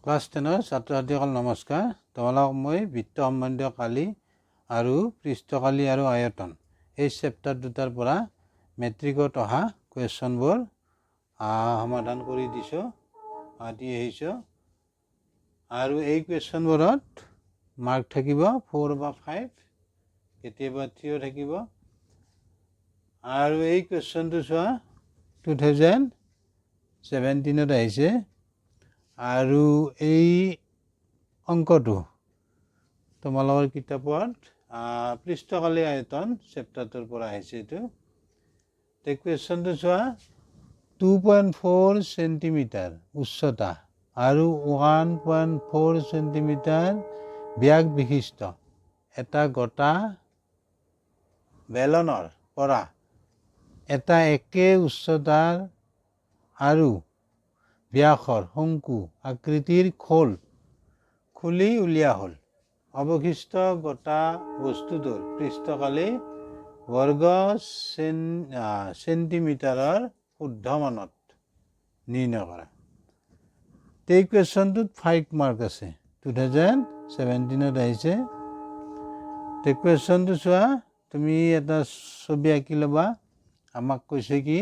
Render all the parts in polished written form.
Class 10 ছাত্ৰ ছাত্ৰীসকল নমস্কাৰ। তোমালোকক মই বৃত্ত সম্বন্ধীয় কালি আৰু পৃষ্ঠকালি আৰু আয়তন এই চেপ্টাৰ দুটাৰ পৰা মেট্ৰিকত অহা কুৱেশ্যনবোৰ সমাধান কৰি দিছোঁ দি আহিছোঁ। আৰু এই কুৱেশ্যনবোৰত মাৰ্ক থাকিব 4 বা 5, কেতিয়াবা 3 থাকিব। আৰু এই কুৱেশ্যনটো চোৱা 2017 আহিছে। আৰু এই অংকটো তোমালোকৰ কিতাপত পৃষ্ঠকালি আয়তন চেপ্টাৰটোৰ পৰা আহিছে। এইটো কুৱেশ্যনটো চোৱা 2.4 চেণ্টিমিটাৰ উচ্চতা আৰু 1.4 চেণ্টিমিটাৰ ব্যাস বিশিষ্ট এটা গোটা বেলনৰ পৰা এটা একে উচ্চতাৰ আৰু ব্যাসৰ শংকু আকৃতিৰ খোল খুলি উলিওৱা হ'ল। অৱশিষ্ট গোটা বস্তুটোৰ পৃষ্ঠকালি বৰ্গ চেণ্টিমিটাৰৰ শুদ্ধমানত নিৰ্ণয় কৰা। এই কুৱেশ্যনটোত 5 মাৰ্ক আছে। 2017 আহিছে। কুৱেশ্যনটো চোৱা, তুমি এটা ছবি আঁকি ল'বা। আমাক কৈছে কি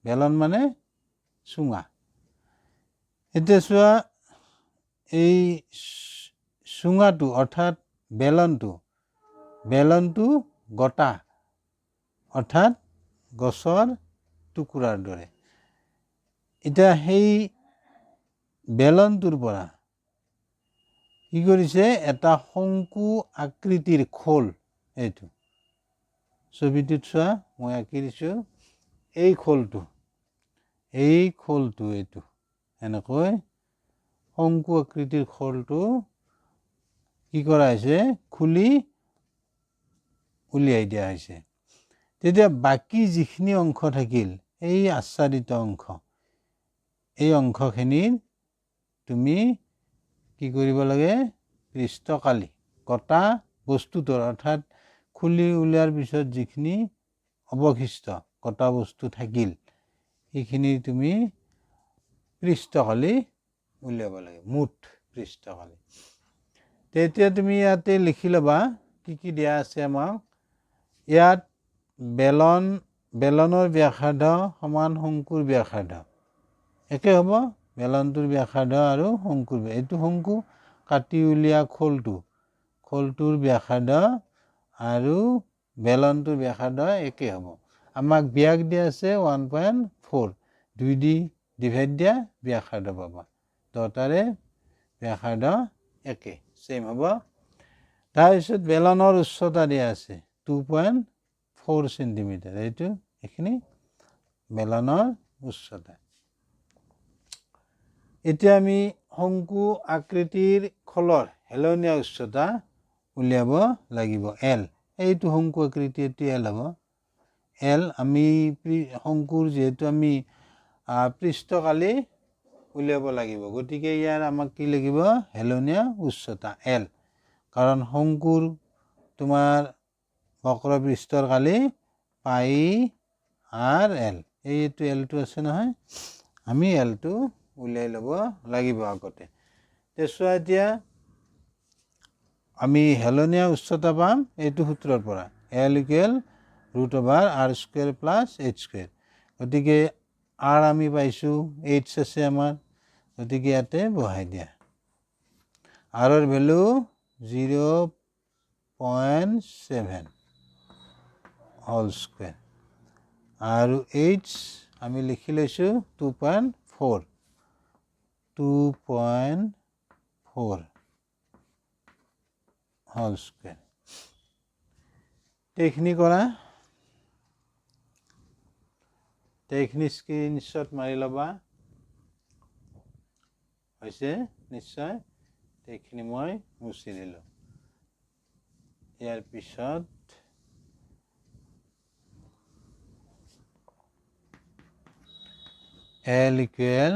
বেলন মানে চুঙা। এতিয়া চোৱা, এই চুঙাটো অৰ্থাৎ বেলনটো গোটা অৰ্থাৎ গছৰ টুকুৰাৰ দৰে। এতিয়া সেই বেলনটোৰ পৰা কি কৰিছে, এটা শংকু আকৃতিৰ খোল, এইটো ছবিটোত চোৱা মই আঁকি দিছোঁ। এই খোলটো এইটো এনেকৈ শংকু আকৃতিৰ খোলটো কি কৰা হৈছে, খুলি উলিয়াই দিয়া হৈছে। তেতিয়া বাকী যিখিনি অংশ থাকিল, এই আচ্ছাদিত অংশ, এই অংশখিনিৰ তুমি কি কৰিব লাগে, পৃষ্ঠকালি গোটা বস্তুটোৰ অৰ্থাৎ খুলি উলিওৱাৰ পিছত যিখিনি অৱশিষ্ট গোটা বস্তু থাকিল, সেইখিনি তুমি পৃষ্ঠকালি উলিয়াব লাগে, মুঠ পৃষ্ঠকালি। তেতিয়া তুমি ইয়াতে লিখি ল'বা কি কি দিয়া আছে আমাক। ইয়াত বেলনৰ ব্যাসাৰ্ধ সমান শংকুৰ ব্যাসাৰ্ধ একে হ'ব। বেলনটোৰ ব্যাসাৰ্ধ আৰু শংকুৰ, এইটো শংকু কাটি উলিওৱা খোলটোৰ ব্যাসাৰ্ধ আৰু বেলনটোৰ ব্যাসাৰ্ধ একে হ'ব। আমাক ব্যাস দিয়া আছে 1.4, 2 দি ডিভাইড দিয়া ব্যাসাৰ্ধ পাবা। দুটাৰে ব্যাসাৰ্ধ একে চেম হ'ব। তাৰপিছত বেলনৰ উচ্চতা দিয়া আছে 2.4 চেণ্টিমিটাৰ। এইখিনি বেলনৰ উচ্চতা। এতিয়া আমি শংকু আকৃতিৰ খোলৰ হেলনীয়া উচ্চতা উলিয়াব লাগিব, এল। এইটো শংকু আকৃতি, এইটো এল হ'ব। এল আমি শংকুৰ যিহেতু আমি পৃষ্ঠকালি উলিয়াব লাগিব, গতিকে ইয়াৰ আমাক কি লাগিব, হেলনীয়া উচ্চতা এল। কাৰণ শংকুৰ তোমাৰ বক্ৰপৃষ্ঠৰ কালি পাই আর এল, এইটো এলটো আছে নহয়, আমি এলটো উলিয়াই ল'ব লাগিব আগতে। চোৱা, এতিয়া আমি হেলনীয়া উচ্চতা পাম এইটো সূত্ৰৰ পৰা, এল ইকুৱেল √r² + h²। গতিকে r আমি পাইছোঁ, h আছে আমাৰ, গতিকে ইয়াতে বহাই দিয়া। rৰ ভেলু 0.7 হোল স্কুৱেৰ আৰু h আমি লিখি লৈছোঁ 2.4 হোল স্কুৱেৰ। এইখিনি কৰা, এইখিনি স্ক্ৰীনশ্বট মাৰি ল'বা, হৈছে নিশ্চয়। এইখিনি মই মুচি দিলোঁ। ইয়াৰ পিছত এল ইকুৱেল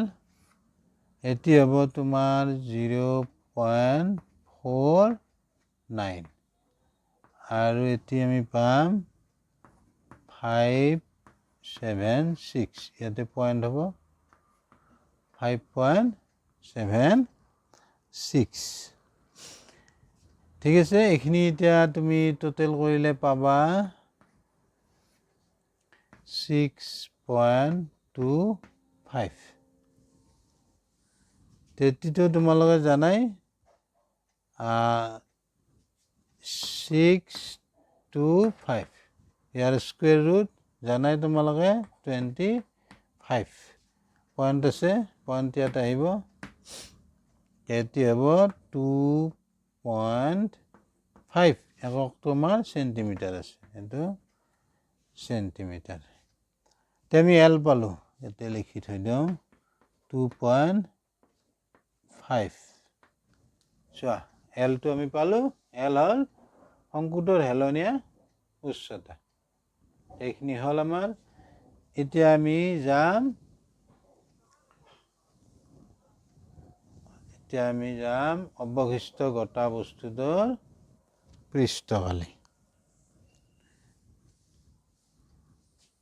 এটি হ'ব তোমাৰ 0.49 আৰু এটি আমি পাম 576, ইয়াতে পইণ্ট হ'ব 5.76 ঠিক আছে এইখিনি এতিয়া তুমি টোটেল কৰিলে পাবা 6.25 তেতিটো তোমালোকে জানাই 625 ইয়াৰ স্কুৱেৰ ৰুট জানাই তোমালোকে 25 পইণ্ট আছে পইণ্ট ইয়াত আহিব এটি হ'ব 2.5 এককটো আমাৰ চেণ্টিমিটাৰ আছে এইটো চেণ্টিমিটাৰ তে আমি এল পালোঁ ইয়াতে লিখি থৈ দিওঁ 2.5 চোৱা এলটো আমি পালোঁ এল হ'ল শংকুটোৰ হেলনীয়া উচ্চতা এইখিনি হ'ল আমাৰ এতিয়া আমি যাম অৱশিষ্ট গটা বস্তুটোৰ পৃষ্ঠকালি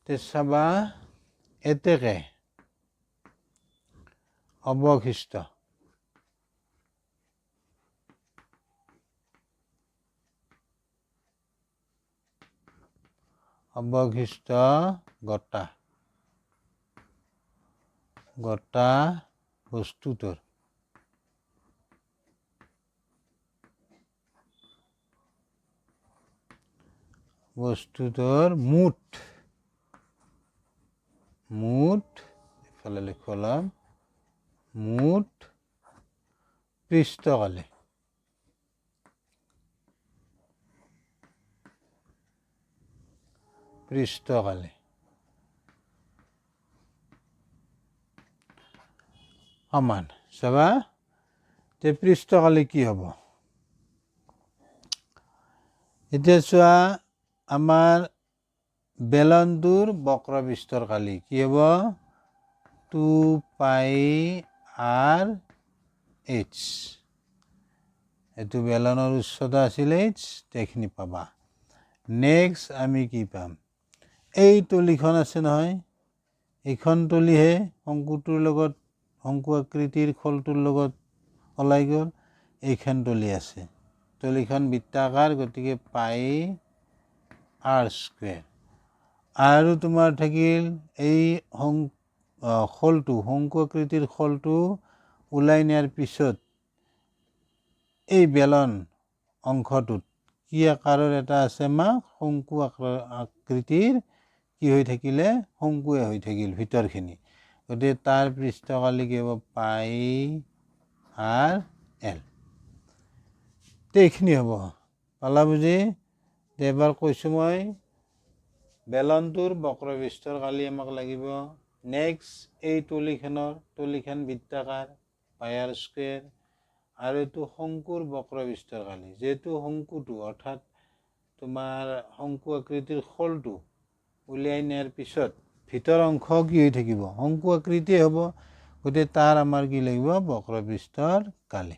তে চাবা এতেকে অৱশিষ্ট গটা বস্তুটোৰ মুঠ ইফালে লিখলাম মুঠ পৃষ্ঠকালি সমান চাবা তে পৃষ্ঠকালি কি হ'ব এতিয়া চোৱা আমাৰ বেলনটোৰ বক্ৰপৃষ্ঠৰ কালি কি হ'ব 2πr h এইটো বেলনৰ উচ্চতা আছিল h এইখিনি পাবা নেক্সট আমি কি পাম এই তলিখন আছে নহয় এইখন তলিহে শংকুটোৰ লগত শংকু আকৃতিৰ খলটোৰ লগত ওলাই গ'ল এইখন তলি আছে তলিখন বৃত্তাকাৰ গতিকে পাই r স্কুৱেৰ আৰু তোমাৰ থাকিল এই খলটো শংকু আকৃতিৰ খলটো ওলাই নিয়াৰ পিছত এই বেলন অংশটোত কি আকাৰৰ এটা আছে আমাৰ শংকু আকৃতিৰ কি হৈ থাকিলে শংকুৱে হৈ থাকিল ভিতৰখিনি গতিকে তাৰ পৃষ্ঠকালি কি হ'ব পাই r l এইখিনি হ'ব পালা বুজি এবাৰ কৈছোঁ মই বেলনটোৰ বক্ৰপৃষ্ঠৰ কালি আমাক লাগিব নেক্সট এই তলিখন বৃত্তাকাৰ পাই r স্কুৱেৰ আৰু এইটো শংকুৰ বক্ৰপৃষ্ঠৰ কালি যেহেতু শংকুটো অৰ্থাৎ তোমাৰ শংকু আকৃতিৰ খলটো উলিয়াই নিয়াৰ পিছত ভিতৰ অংশ কি হৈ থাকিব শংকু আকৃতিয়ে হ'ব গতিকে তাৰ আমাৰ কি লাগিব বক্ৰপৃষ্ঠৰ কালি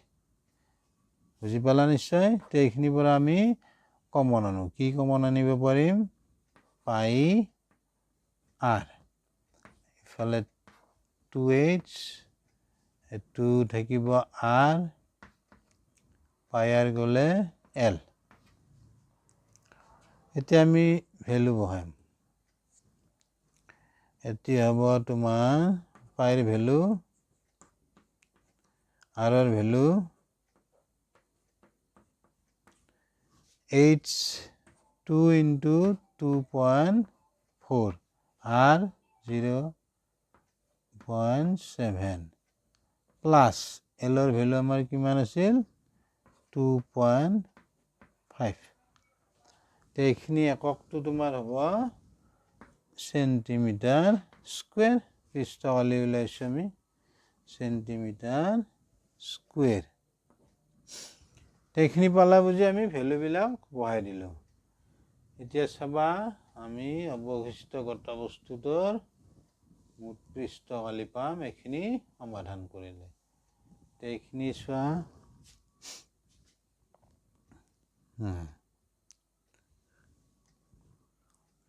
বুজি পালা নিশ্চয় এইখিনিৰ পৰা আমি কমন আনো কি কমন আনিব পাৰিম পাই r ইফালে 2h এইটো থাকিব r পাই r গ'লে l এতিয়া আমি ভ্যালু বহাম এতিয়া হ'ব তোমাৰ পাইৰ ভ্যালু r ৰ value h 2 into 2.4 r 0.7 plus এলৰ ভ্যালু আমাৰ কিমান আছিল 2.5 এইখিনি এককটো তোমাৰ হ'ব সেন্টিমিটাৰ স্কুৱেৰ পৃষ্ঠকালি ওলাইছোঁ আমি সেন্টিমিটাৰ স্কুৱেৰ এইখিনি পালা বুজি আমি ভ্যালুবিলাক বহাই দিলোঁ এতিয়া চাবা আমি অৱশিষ্ট গটা বস্তুটোৰ মুঠ পৃষ্ঠকালি পাম এইখিনি সমাধান কৰিলে এইখিনি চোৱা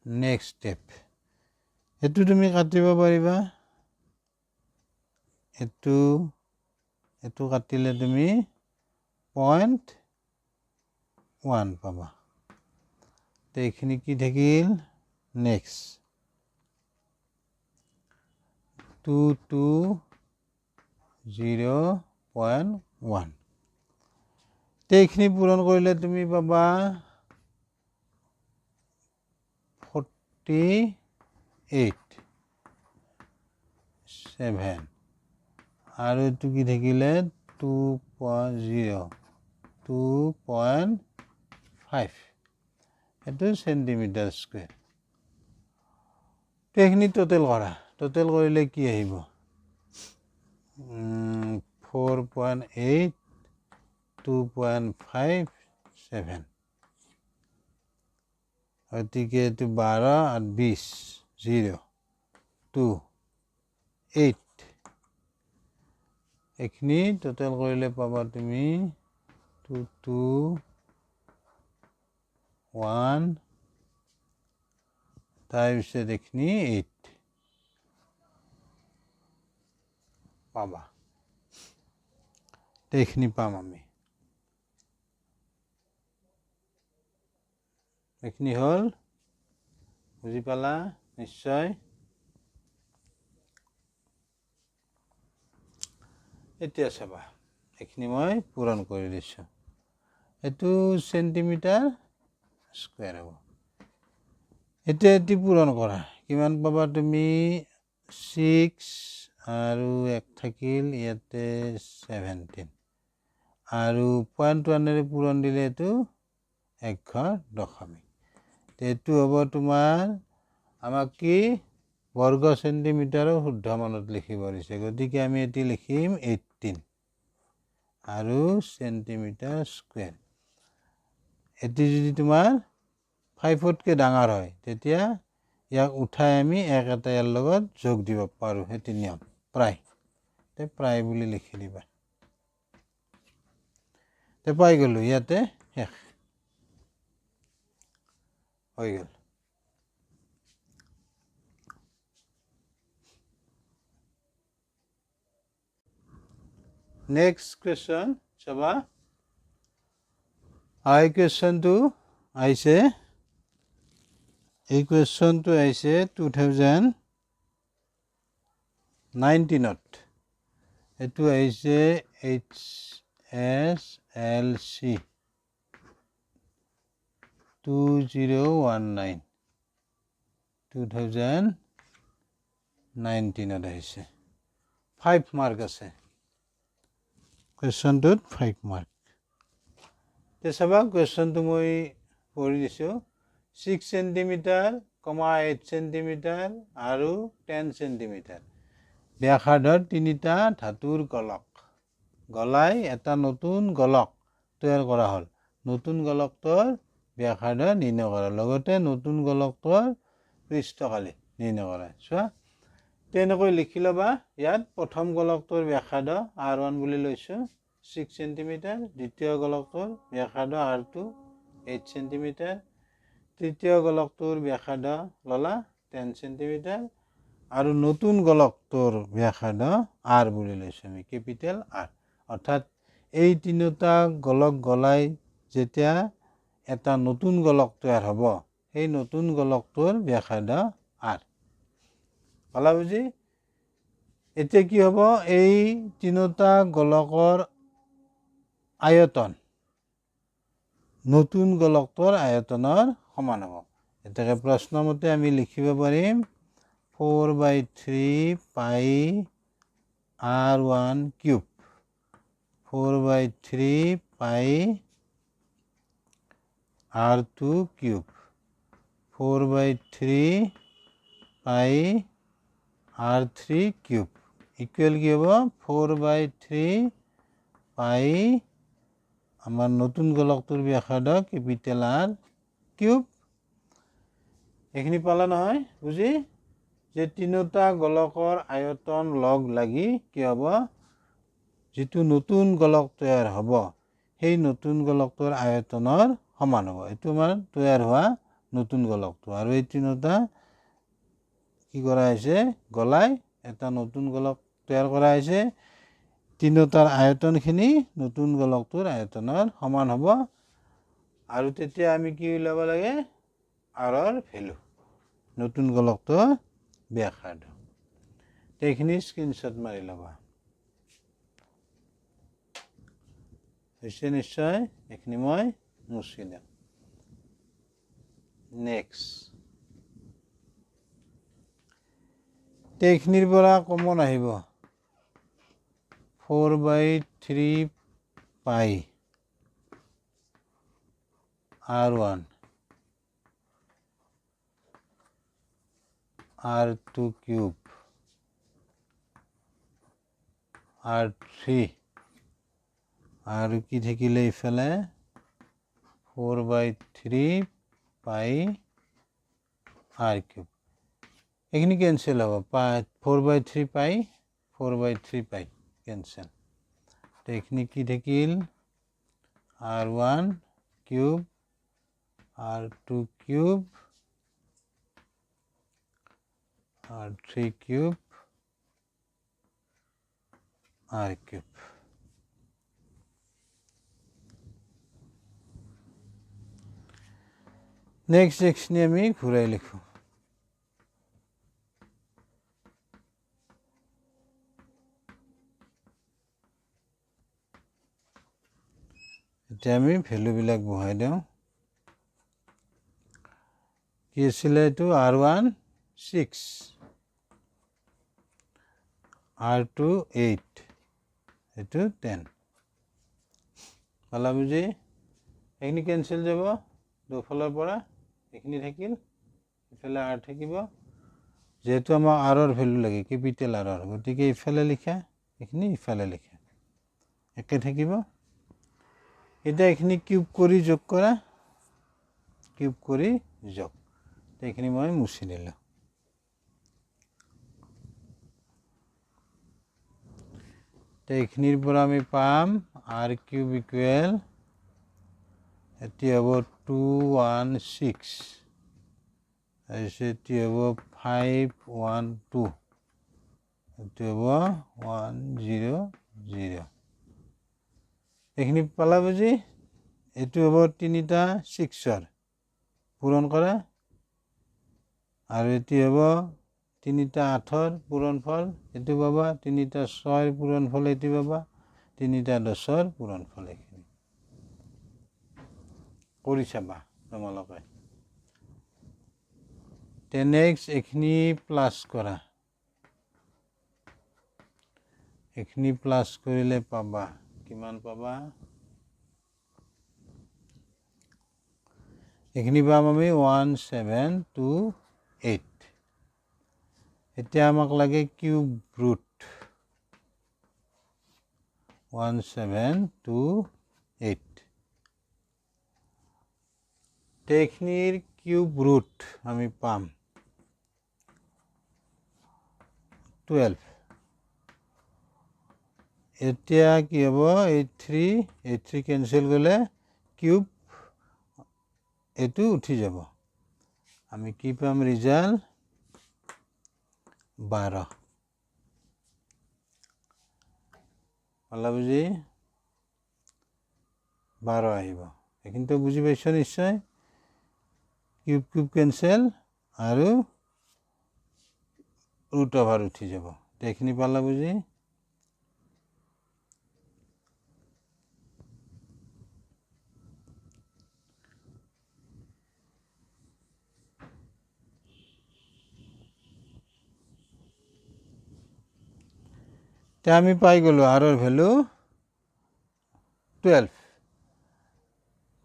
নেক্সট ষ্টেপ এইটো তুমি কাটিব পাৰিবা এইটো কাটিলে তুমি 0.1 পাবা। তো এইখিনি কি থাকিল নেক্সট 0.1। তো এইখিনি পূৰণ কৰিলে তুমি পাবা 48.7 আৰু এইটো কি থাকিলে 2.5 এইটো সেন্টিমিটাৰ স্কয়াৰ। তো এইখিনি টোটেল কৰা, টোটেল কৰিলে কি আহিব 4.8 2.57 গতিকে এইটো 12 আৰ 20 0 2 8 এইখিনি টোটেল কৰিলে পাবা তুমি 2 2 1 তাৰপিছত এইখিনি 8 পাবা। এইখিনি পাম আমি। এইখিনি হল, বুজি পালা নিশ্চয়। এতিয়া চাবা এইখিনি মই পূৰণ কৰি দিছোঁ। এইটো সেন্টিমিটাৰ স্কয়াৰ হ'ব। এতিয়া এটি পূৰণ কৰা, কিমান পাবা তুমি 6 আৰু 1 থাকিল ইয়াতে 17 আৰু 0.1 পূৰণ দিলে এইটো 1.0 এইটো হ'ব তোমাৰ আমাক কি বৰ্গ সেন্টিমিটাৰৰ শুদ্ধ মানত লিখিব দিছে। গতিকে আমি এটি লিখিম 18 আৰু সেন্টিমিটাৰ স্কয়াৰ। এটি যদি তোমাৰ 5তকৈ ডাঙৰ হয় তেতিয়া ইয়াক উঠাই আমি এক এটা ইয়াৰ লগত যোগ দিব পাৰোঁ, সেইটো নিয়ম প্ৰায়। তে প্ৰায় বুলি লিখি দিবা। তে পাই গ'লো, ইয়াতে শেষ হৈ গ'ল। নেক্সট কুৱেশ্যন চাবা। এই কুৱেশ্যনটো আহিছে, এই কুৱেশ্যনটো আহিছে 2019ত। এইটো আহিছে HSLC 2019 2019ত আহিছে। 5 মাৰ্ক আছে কুৱেশ্যনটোত, 5 মাৰ্ক। তে চাবা কুৱেশ্যনটো মই পঢ়ি দিছোঁ। 6 সেন্টিমিটাৰ, 8 সেন্টিমিটাৰ আৰু 10 সেন্টিমিটাৰ ব্যাসাৰ্ধৰ তিনিটা ধাতুৰ গোলক গলাই এটা নতুন গোলক তৈয়াৰ কৰা হ'ল। নতুন গোলকটোৰ ব্যাসাৰ্ধ নিৰ্ণয় কৰা, লগতে নতুন গোলকটোৰ পৃষ্ঠকালি নিৰ্ণয় কৰা। চোৱা তেনেকৈ লিখি ল'বা। ইয়াত প্ৰথম গোলকটোৰ ব্যাসাৰ্ধ R1 বুলি লৈছোঁ 6 সেন্টিমিটাৰ, দ্বিতীয় গোলকটোৰ ব্যাসাৰ্ধ R2 8 সেন্টিমিটাৰ, তৃতীয় গোলকটোৰ ব্যাসাৰ্ধ ল'লা 10 সেন্টিমিটাৰ আৰু নতুন গোলকটোৰ ব্যাসাৰ্ধ R বুলি লৈছোঁ আমি, কেপিটেল R। অৰ্থাৎ এই তিনিটা গোলক গলাই যেতিয়া এটা নতুন গোলক তৈয়াৰ হ'ব, সেই নতুন গোলকটোৰ ব্যাসাৰ্ধ R। পালা বুজি? এতিয়া কি হ'ব, এই তিনিটা গোলকৰ আয়তন নতুন গোলকটোৰ আয়তনৰ সমান হ'ব। এতিয়া প্ৰশ্ন মতে আমি লিখিব পাৰিম 4/3 পাই R1 কিউব, 4/3 পাই R2 কিউব, 4/3 পাই R3 কিউব ইকুৱেল কি হ'ব 4/3 পাই আমাৰ নতুন গোলকটোৰ ব্যাসাৰ্ধ কেপিটেল R কিউব। এইখিনি পালা নহয় বুজি? যে তিনিটা গোলকৰ আয়তন লগ লাগি কি হ'ব, যিটো নতুন গোলক তৈয়াৰ হ'ব সেই নতুন গোলকটোৰ আয়তনৰ সমান হ'ব। এইটো আমাৰ তৈয়াৰ হোৱা নতুন গোলকটো, আৰু এই তিনিটা কি কৰা হৈছে গলাই এটা নতুন গোলক তৈয়াৰ কৰা হৈছে তিনিটাৰ আয়তনখিনি নতুন গোলকটোৰ আয়তনৰ সমান হ'ব আৰু তেতিয়া আমি কি উলিয়াব লাগে আৰৰ ভ্যালু নতুন গোলকটোৰ ব্যাসাৰ্ধ এইখিনি স্ক্ৰীনশ্বট মাৰি ল'বা হৈছে নিশ্চয় এইখিনি মই মুছি দিম নেক্সট এইখিনিৰ পৰা কমন আহিব 4/3 পাই r1 r2 কিউব r3 আৰু কি থাকিলে ইফালে 4/3 পাই r কিউব এইখিনি কেনসেল হ'ব 4/3 পাই 4/3 পাই কেনসেল এইখিনি কি থাকিল r1 cube r2 cube r3 cube r cube next এইখিনি আমি ঘূৰাই লিখো এতিয়া আমি ভ্যালুবিলাক বহাই দিওঁ কি আছিল এইটো r1 6 r2 8 এইটো 10 পালা বুজি এইখিনি কেনসেল যাব দুফালৰ পৰা এইখিনি থাকিল ইফালে r থাকিব যেহেতু আমাক r ৰ ভ্যালু লাগে কেপিটেল r ৰ গতিকে ইফালে লিখা এইখিনি ইফালে লিখা একে থাকিব এটা এইখিনি কিউব কৰি যোগ কৰা কিউব কৰি যোগ এইখিনি মই মুছি দিলোঁ এইখিনিৰ পৰা আমি পাম r কিউব ইকুৱেল এটি হ'ব 216 তাৰপিছত এটি হ'ব 512 এটি হ'ব 100 এইখিনি পালা বুজি এইটো হ'ব তিনিটা 6ৰ পূৰণ কৰা আৰু এটি হ'ব তিনিটা 8ৰ পূৰণফল এইটো পাবা তিনিটা 6ৰ পূৰণফল এইটো পাবা তিনিটা 10ৰ পূৰণফল এইখিনি কৰি চাবা তোমালোকে 10x এইখিনি প্লাস কৰা এইখিনি প্লাস কৰিলে পাবা কিমান পাবা এইখিনি পাম আমি 1728 এতিয়া আমাক লাগে কিউব ৰুট 1728 এইখিনিৰ কিউব ৰুট আমি পাম 12 এতিয়া কি হ'ব 83 কেনসেল গ'লে কিউব এটো উঠি যাব আমি কি পাম ৰিজাল্ট 12 পালা বুজি 12 আহিব এইখিনিতো বুজি পাইছ নিশ্চয় কিউব কিউব কেনসেল আৰু ৰুট ওভাৰ উঠি যাব এইখিনি পালা বুজি তে আমি পাই গলো r ৰ ভ্যালু 12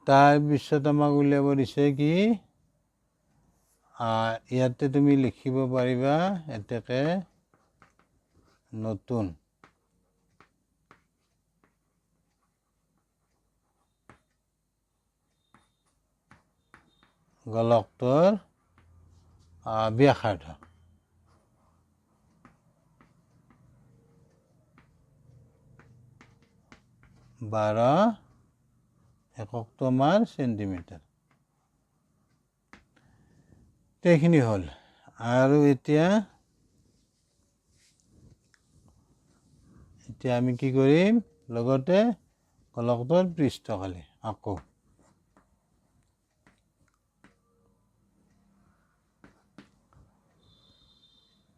তাৰ পিছত আমাক উলিয়াব দিছে কি ইয়াতে তুমি লিখিব পাৰিবা এটাকে নতুন গোলকটোৰ ব্যাসাৰ্ধ 12 এককটো আমাৰ সেন্টিমিটাৰ এইখিনি হ'ল আৰু এতিয়া এতিয়া আমি কি কৰিম লগতে গোলকটোৰ পৃষ্ঠকালি আকৌ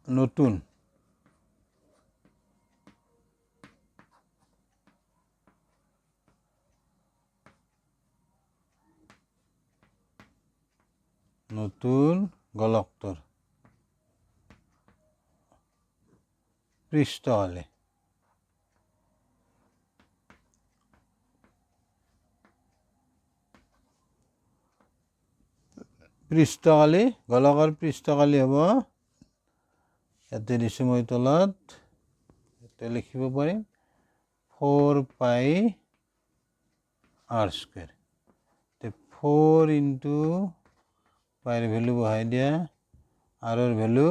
নতুন গোলকটোৰ পৃষ্ঠকালি গোলকৰ পৃষ্ঠকালি হ'ব ইয়াতে দিছোঁ মই তলত ইয়াতে লিখিব পাৰিম 4 পাই r স্কুৱেৰ 4 ইনটু পাইৰ ভেলু বহাই দিয়া আৰৰ ভেলু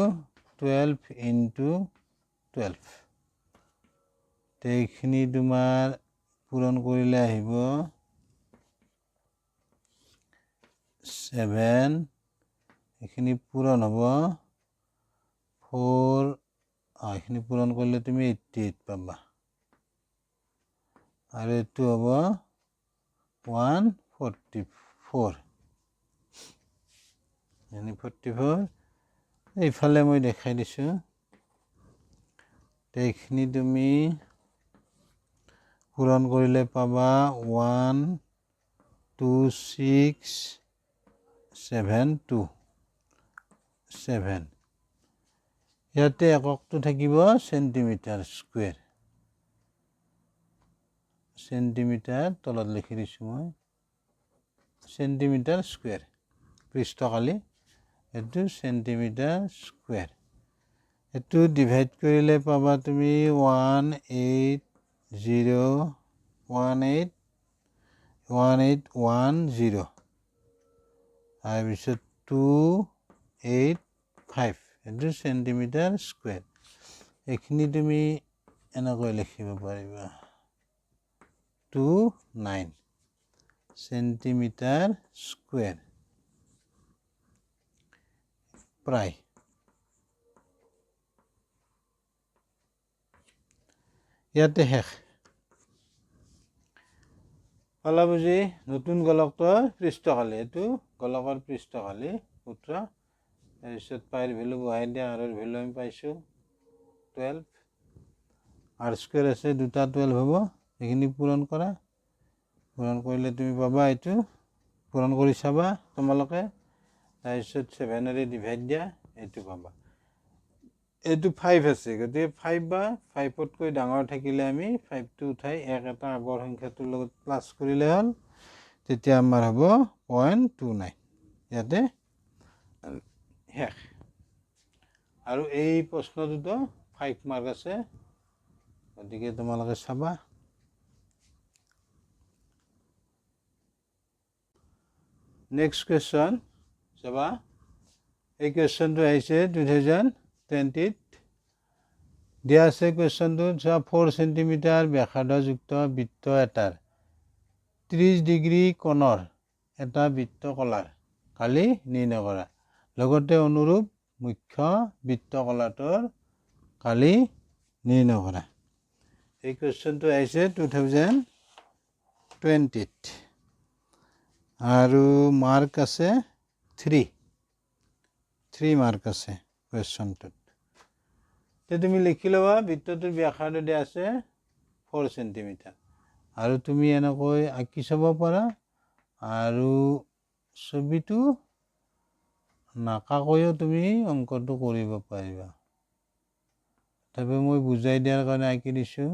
12 ইনটু 12 এইখিনি তোমাৰ পূৰণ কৰিলে আহিব 7 এইখিনি পূৰণ হ'ব 4 এইখিনি পূৰণ কৰিলে তুমি 88 পাবা আৰু এইটো হ'ব 144 44 এইফালে মই দেখাই দিছোঁ এইখিনি তুমি পূৰণ কৰিলে পাবা 12672 ইয়াতে এককটো থাকিব সেন্টিমিটাৰ স্কুৱেৰ সেন্টিমিটাৰ তলত লিখি দিছোঁ মই সেন্টিমিটাৰ স্কুৱেৰ পৃষ্ঠকালি এইটো সেন্টিমিটাৰ স্কুৱেৰ এইটো ডিভাইড কৰিলে পাবা তুমি 1810 তাৰপিছত 285 এইটো সেন্টিমিটাৰ স্কুৱেৰ এইখিনি তুমি এনেকৈ লিখিব পাৰিবা 29 সেন্টিমিটাৰ স্কুৱেৰ প্ৰায় ইয়াতে শেষ পালা বুজি নতুন গোলকটোৰ পৃষ্ঠকালি এইটো গোলকৰ পৃষ্ঠকালি সূত্ৰ তাৰপিছত পাইৰ ভেলু বহাই দিয়া আৰৰ ভেলু আমি পাইছোঁ 12 r স্কুৱেৰ আছে দুটা 12 হ'ব এইখিনি পূৰণ কৰা পূৰণ কৰিলে তুমি পাবা এইটো পূৰণ কৰি চাবা তোমালোকে তাৰপিছত 7ৰে ডিভাইড দিয়া এইটো পাবা এইটো 5 আছে গতিকে 5 বা 5তকৈ ডাঙৰ থাকিলে আমি 5টো উঠাই এটা আগৰ সংখ্যাটোৰ লগত প্লাছ কৰিলে হ'ল তেতিয়া আমাৰ হ'ব 0.29 ইয়াতে শেষ আৰু এই প্ৰশ্নটোতো 5 মাৰ্ক আছে গতিকে তোমালোকে চাবা নেক্সট কুৱেশ্যন চাবা এই কুৱেশ্যনটো আহিছে 2020 দিয়া আছে কুৱেশ্যনটো 4 সেন্টিমিটাৰ ব্যাসাৰ্ধযুক্ত বৃত্ত এটাৰ 30 ডিগ্ৰী কোণৰ এটা বৃত্তকলাৰ কালি নিৰ্ণয় কৰা লগতে অনুৰূপ মুখ্য বৃত্তকলাটোৰ কালি নিৰ্ণয় কৰা এই কুৱেশ্যনটো আহিছে 2020 আৰু মাৰ্ক আছে 3 মাৰ্ক আছে কুৱেশ্যনটোত তুমি লিখি ল'বা বৃত্তটোৰ ব্যাসাৰ্ধ দিয়া আছে 4 সেন্টিমিটাৰ আৰু তুমি এনেকৈ আঁকি চাব পাৰা আৰু ছবিটো নাকাকৈও তুমি অংকটো কৰিব পাৰিবা তথাপি মই বুজাই দিয়াৰ কাৰণে আঁকি দিছোঁ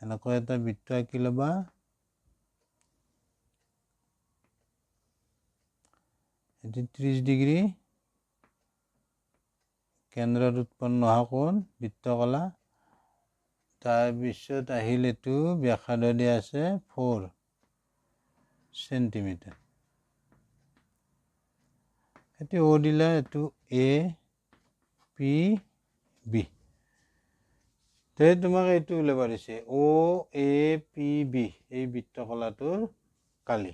এনেকৈ এটা বৃত্ত আঁকি ল'বা এটি 30 ডিগ্ৰী কেন্দ্ৰত উৎপন্ন হোৱা কোণ বৃত্তকলা তাৰপিছত আহিল এইটো ব্যাসাৰ্ধ দিয়া আছে 4 সেন্টিমিটাৰ এইটো O দিলা এইটো A P B তোমাক এইটো ওলাব দিছে O A P B এই বৃত্তকলাটোৰ কালি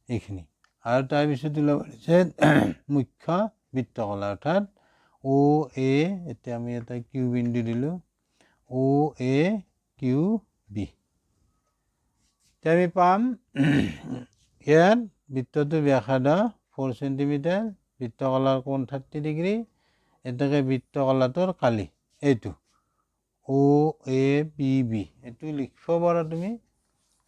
এইখিনি আৰু তাৰপিছত ওলাব দিছে মুখ্য বৃত্তকলা অৰ্থাৎ O A এতিয়া আমি এটা কিউ বিন্দু দিলোঁ OAQB। এতিয়া আমি পাম ইয়াত বৃত্তটোৰ ব্যাসাৰ্ধ 4 সেন্টিমিটাৰ, বৃত্তকলাৰ কোণ 30 ডিগ্ৰী, এতেকে বৃত্তকলাটোৰ কালি এইটো OABB। এইটো লিখিব পাৰা তুমি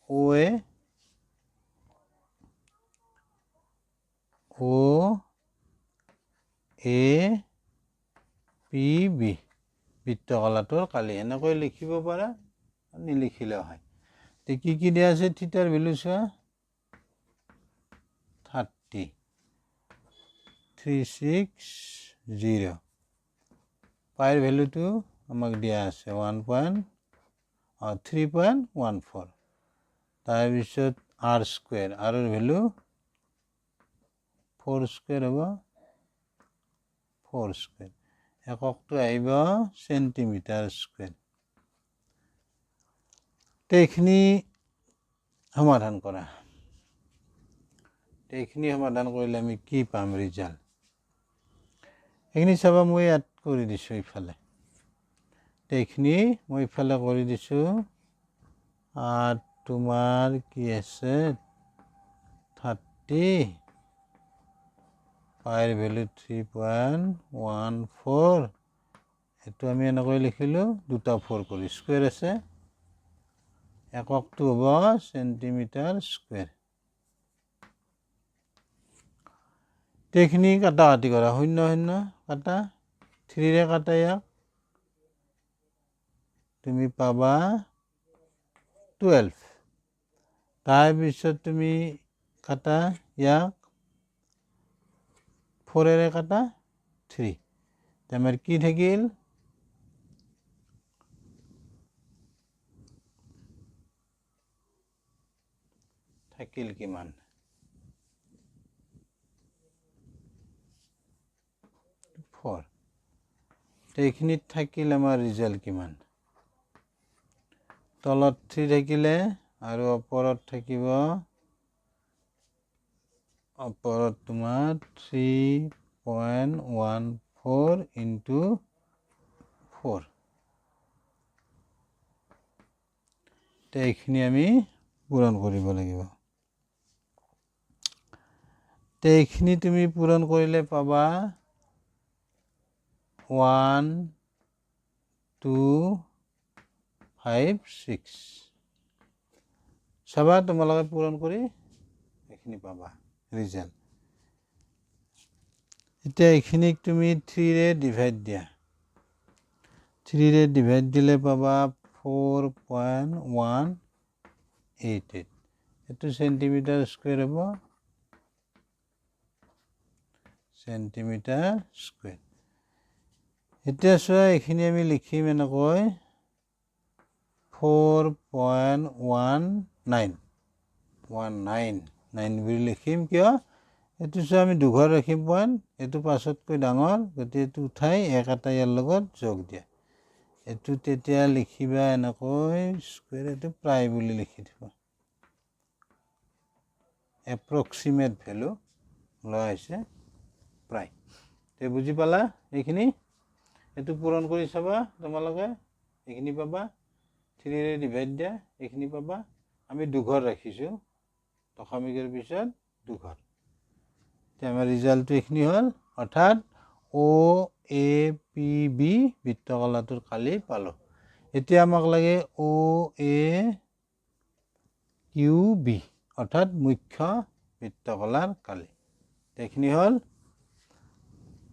OAPB বৃত্তকলাটোৰ কালি এনেকৈ লিখিব পাৰা, নিলিখিলেও হয়। কি কি দিয়া আছে থিটাৰ ভেলু চোৱা 30 360, পাইৰ ভেলুটো আমাক দিয়া আছে 3.14, তাৰপিছত r স্কুৱেৰ, আৰৰ ভেলু 4 স্কুৱেৰ হ'ব 4 স্কুৱেৰ, এককটো আহিব চেণ্টিমিটাৰ স্কুৱেৰ। এইখিনি সমাধান কৰা, এইখিনি সমাধান কৰিলে আমি কি পাম ৰিজাল্ট? এইখিনি চাবা মই ইয়াত কৰি দিছোঁ ইফালে, এইখিনি মই ইফালে কৰি দিছোঁ আৰু তোমাৰ কি আছে 30, পাইৰ ভেলু 3.14, এইটো আমি এনেকৈ লিখিলোঁ, দুটা 4 কৰি স্কুৱেৰ আছে, এককটো হ'ব চেণ্টিমিটাৰ স্কুৱেৰ। এইখিনি কাটা কাটি কৰা, 0 0 কাটা, 3ৰে কাটা ইয়াক, তুমি পাবা 12, তাৰপিছত তুমি কাটা ইয়াক 4ৰে কাটা 3, আমাৰ কি থাকিল কিমান 4, এইখিনিত থাকিল আমাৰ ৰিজাল্ট কিমান, তলত 3 থাকিলে আৰু ওপৰত থাকিব, ওপৰত তোমাৰ 3.14 into 4, এইখিনি আমি পূৰণ কৰিব লাগিব। এইখিনি তুমি পূৰণ কৰিলে পাবা 1256, চাবা তোমালোকে পূৰণ কৰি এইখিনি পাবা ৰিজাল্ট। এতিয়া এইখিনিক তুমি 3ৰে ডিভাইড দিয়া, 3ৰে ডিভাইড দিলে পাবা 4.188, এইটো চেণ্টিমিটাৰ স্কুৱেৰ হ'ব, চেণ্টিমিটাৰ স্কুৱেৰ। এতিয়া চোৱা এইখিনি আমি লিখিম এনেকৈ 4.199 বুলি লিখিম, কিয় এইটো চোৱা আমি দুঘৰ ৰাখিম পইণ্ট, এইটো 5তকৈ ডাঙৰ, গতিকে এইটো উঠাই এক এটা ইয়াৰ লগত যোগ দিয়া, এইটো তেতিয়া লিখিবা এনেকৈ স্কুৱেৰ, এইটো প্ৰায় বুলি লিখি দিবা, এপ্ৰক্সিমেট ভেলু লোৱা হৈছে প্ৰায়। বুজি পালা এইখিনি? এইটো পূৰণ কৰি চাবা তোমালোকে, এইখিনি পাবা, 3ৰে ডিভাইড দিয়া, এইখিনি পাবা, আমি দুঘৰ ৰাখিছোঁ, দশমিকৰ পিছত দুঘৰ। এতিয়া আমাৰ ৰিজাল্টটো এইখিনি হ'ল, অৰ্থাৎ OAPB বৃত্তকলাটোৰ কালি পালোঁ। এতিয়া আমাক লাগে OAQB, অৰ্থাৎ মুখ্য বৃত্তকলাৰ কালি। এইখিনি হ'ল,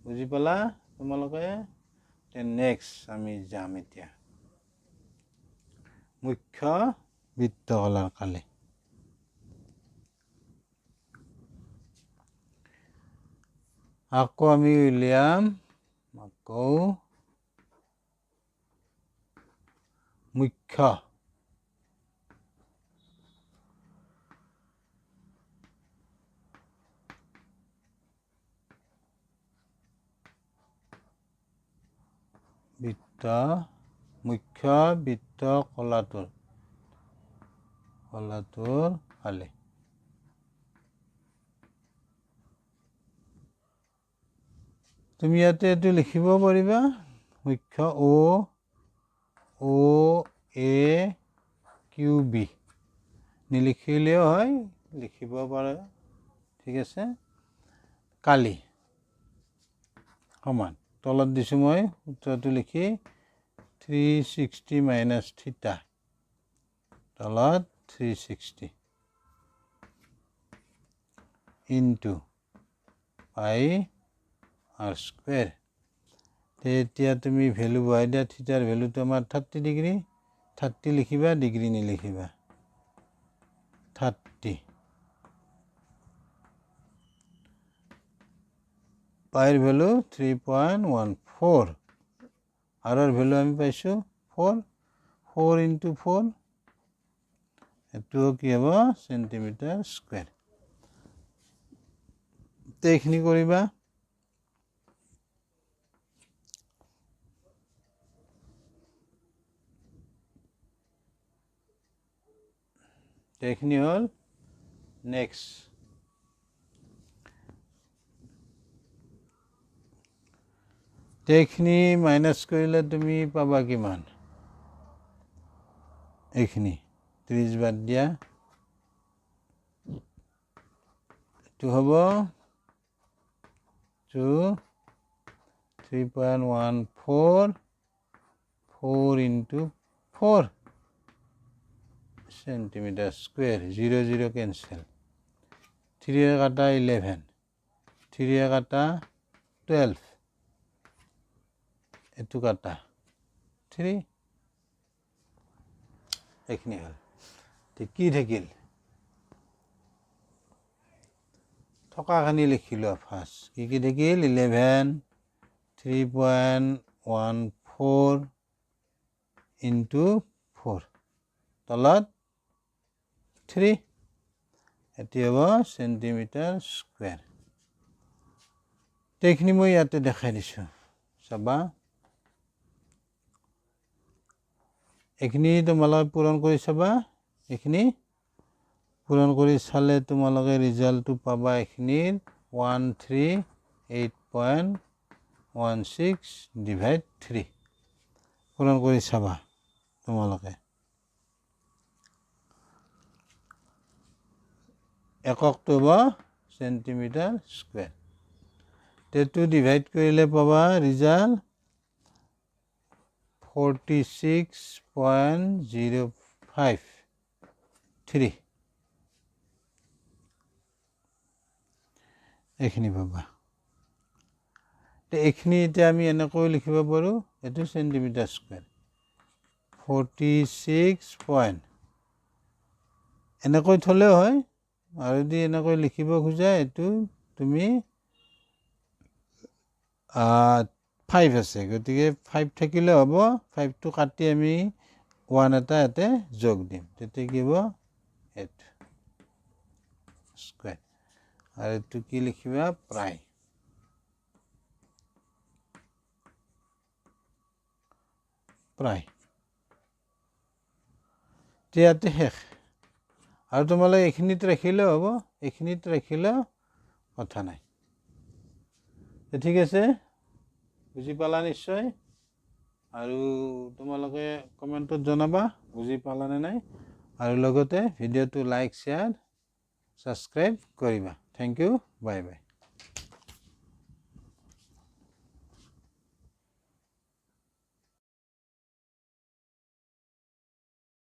বুজি পালা তোমালোকে? নেক্সট আমি যাম এতিয়া মুখ্য বৃত্তকলাৰ কালি। আকৌ আমি উলিয়াম মুখ্য বৃত্তকলাটোৰ কালি। তুমি ইয়াতে এইটো লিখিব পাৰিবা, মুখ্য OAQB নিলিখিলেও হয়, লিখিব পাৰে, ঠিক আছে। কালি সমান তলত দিছোঁ মই সূত্ৰটো লিখি 360 মাইনাছ থিটা তলত 360 ইনটু পাই r স্কুৱেৰ। এতিয়া তুমি ভেলু বহাই দিয়া, থিটাৰ ভেলুটো আমাৰ 30 ডিগ্ৰী, 30 লিখিবা, ডিগ্ৰী নিলিখিবা, 30। পাইৰ ভেলু 3.14, আৰৰ ভেলু আমি পাইছোঁ 4, 4 ইনটু 4, এইটোও কি হ'ব চেণ্টিমিটাৰ স্কুৱেৰ। এইখিনি কৰিবা। এইখিনি হ'ল নেক্সট। এইখিনি মাইনাছ কৰিলে তুমি পাবা কিমান, এইখিনি 30 বাদ দিয়া, এইটো হ'ব 3.14, 4 ইনটু 4 সেন্টিমিটার স্কোয়ার, 0 0 ক্যান্সেল, 3 কাটা 11, 3 কাটা 12, এটু কাটা 3, এইখিনি হ'ল। কি থাকিল, থকাখিনি লিখিলোঁ ফাৰ্ষ্ট, কি থাকিল 11, 3.14 ইনটু 4 তলত 3, এটি হ'ব সেন্টিমিটাৰ স্কুৱেৰ। এইখিনি মই ইয়াতে দেখাই দিছোঁ, চাবা। এইখিনি তোমালোকে পূৰণ কৰি চাবা, এইখিনি পূৰণ কৰি চালে তোমালোকে ৰিজাল্টটো পাবা এইখিনিৰ 138.16 ডিভাইড 3 পূৰণ কৰি চাবা তোমালোকে। এককটো হ'ব সেন্টিমিটাৰ স্কুৱেৰ। এইটো ডিভাইড কৰিলে পাবা ৰিজাল্ট 46.053, এইখিনি পাবা। এইখিনি এতিয়া আমি এনেকৈ লিখিব পাৰোঁ, এইটো সেন্টিমিটাৰ স্কুৱেৰ 46 পইণ্ট, এনেকৈ থ'লেও হয়, আৰু যদি এনেকৈ লিখিব খোজা এইটো তুমি 5 আছে, গতিকে 5 থাকিলে হ'ব, 5টো কাটি আমি 1 এটা ইয়াতে যোগ দিম, তেতিয়া কি হ'ব 8 স্কুৱেৰ, আৰু এইটো কি লিখিবা প্ৰায়। ইয়াতে শেষ, আৰু তোমালোকে এইখিনিত ৰাখিলেও হ'ব, এইখিনিত ৰাখিলেও কথা নাই। ঠিক আছে, বুজি পালা নিশ্চয়, আৰু তোমালোকে কমেণ্টত জনাবা বুজি পালানে নাই, আৰু লগতে ভিডিঅ'টো লাইক শ্বেয়াৰ ছাবস্ক্ৰাইব কৰিবা। Thank you, bye by.